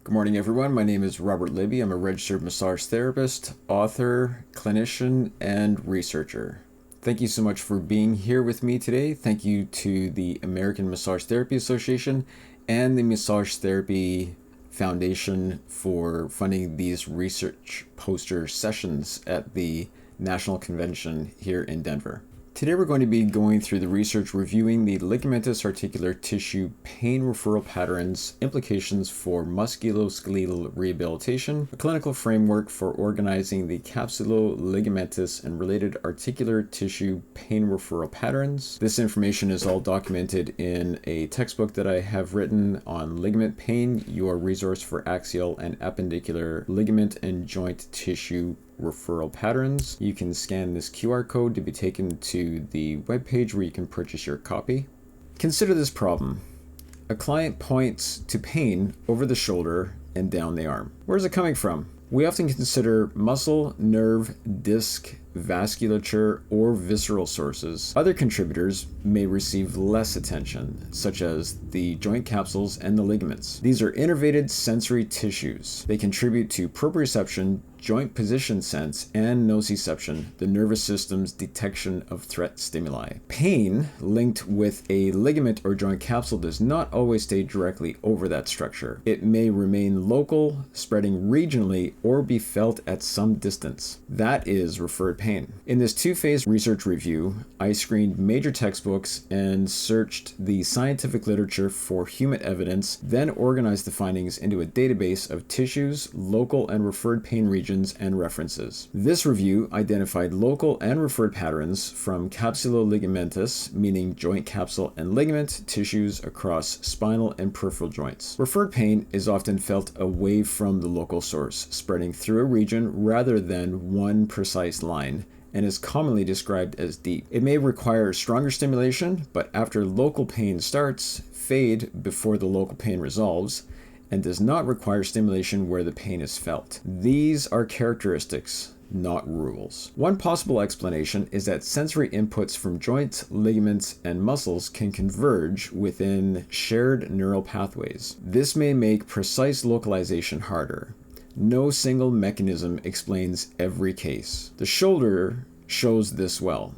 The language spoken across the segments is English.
Good morning, everyone. My name is Robert Libby. I'm a registered massage therapist, author, clinician, and researcher. Thank you so much for being here with me today. Thank you to the American Massage Therapy Association and the Massage Therapy Foundation for funding these research poster sessions at the National Convention here in Denver. Today we're going to be going through the research reviewing the ligamentous articular tissue pain referral patterns, implications for musculoskeletal rehabilitation, a clinical framework for organizing the capsuloligamentous and related articular tissue pain referral patterns. This information is all documented in a textbook that I have written on Ligament Pain, your resource for axial and appendicular ligament and joint tissue referral patterns. You can scan this QR code to be taken to the webpage where you can purchase your copy. Consider this problem. A client points to pain over the shoulder and down the arm. Where is it coming from? We often consider muscle, nerve, disc, vasculature, or visceral sources. Other contributors may receive less attention, such as the joint capsules and the ligaments. These are innervated sensory tissues. They contribute to proprioception, joint position sense, and nociception, the nervous system's detection of threat stimuli. Pain linked with a ligament or joint capsule does not always stay directly over that structure. It may remain local, spreading regionally, or be felt at some distance. That is referred pain. In this two-phase research review, I screened major textbooks and searched the scientific literature for human evidence, then organized the findings into a database of tissues, local and referred pain regions, and references. This review identified local and referred patterns from capsuloligamentous, meaning joint capsule and ligament, tissues across spinal and peripheral joints. Referred pain is often felt away from the local source, spreading through a region rather than one precise line, and is commonly described as deep. It may require stronger stimulation, but after local pain starts, fade before the local pain resolves, and does not require stimulation where the pain is felt. These are characteristics, not rules. One possible explanation is that sensory inputs from joints, ligaments, and muscles can converge within shared neural pathways. This may make precise localization harder. No single mechanism explains every case. The shoulder shows this well.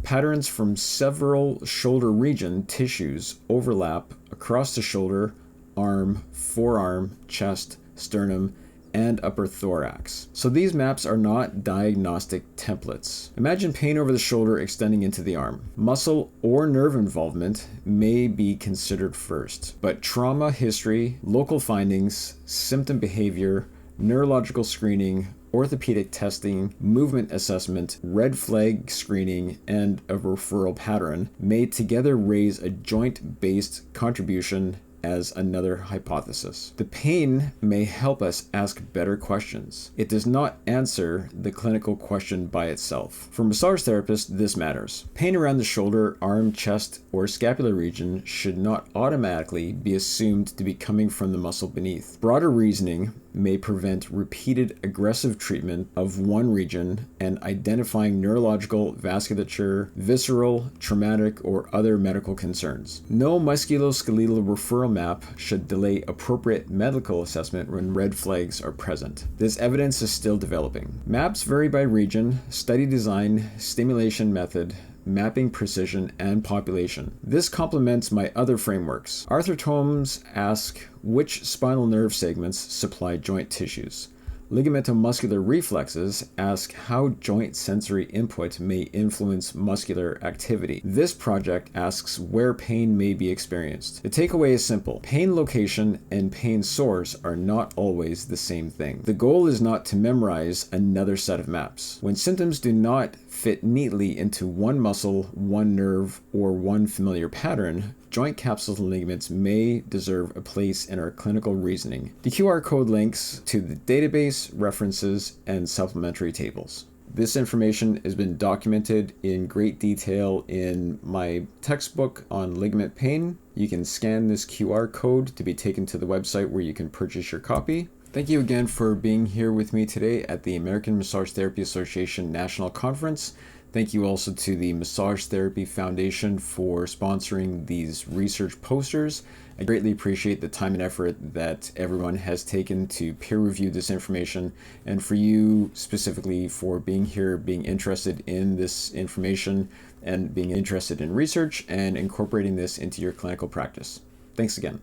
Patterns from several shoulder region tissues overlap across the shoulder, arm, forearm, chest, sternum, and upper thorax. So these maps are not diagnostic templates. Imagine pain over the shoulder extending into the arm. Muscle or nerve involvement may be considered first, but trauma history, local findings, symptom behavior, neurological screening, orthopedic testing, movement assessment, red flag screening, and a referral pattern may together raise a joint-based contribution as another hypothesis. The pain may help us ask better questions. It does not answer the clinical question by itself. For massage therapists, this matters. Pain around the shoulder, arm, chest, or scapular region should not automatically be assumed to be coming from the muscle beneath. Broader reasoning may prevent repeated aggressive treatment of one region and identifying neurological, vasculature, visceral, traumatic, or other medical concerns. No musculoskeletal referral map should delay appropriate medical assessment when red flags are present. This evidence is still developing. Maps vary by region, study design, stimulation method, mapping precision, and population. This complements my other frameworks. Arthrotomes ask which spinal nerve segments supply joint tissues. Ligamentomuscular reflexes ask how joint sensory input may influence muscular activity. This project asks where pain may be experienced. The takeaway is simple. Pain location and pain source are not always the same thing. The goal is not to memorize another set of maps. When symptoms do not fit neatly into one muscle, one nerve, or one familiar pattern, joint capsules and ligaments may deserve a place in our clinical reasoning. The QR code links to the database, references, and supplementary tables. This information has been documented in great detail in my textbook on ligament pain. You can scan this QR code to be taken to the website where you can purchase your copy. Thank you again for being here with me today at the American Massage Therapy Association National Conference. Thank you also to the Massage Therapy Foundation for sponsoring these research posters. I greatly appreciate the time and effort that everyone has taken to peer review this information, and for you specifically for being here, being interested in this information, and being interested in research and incorporating this into your clinical practice. Thanks again.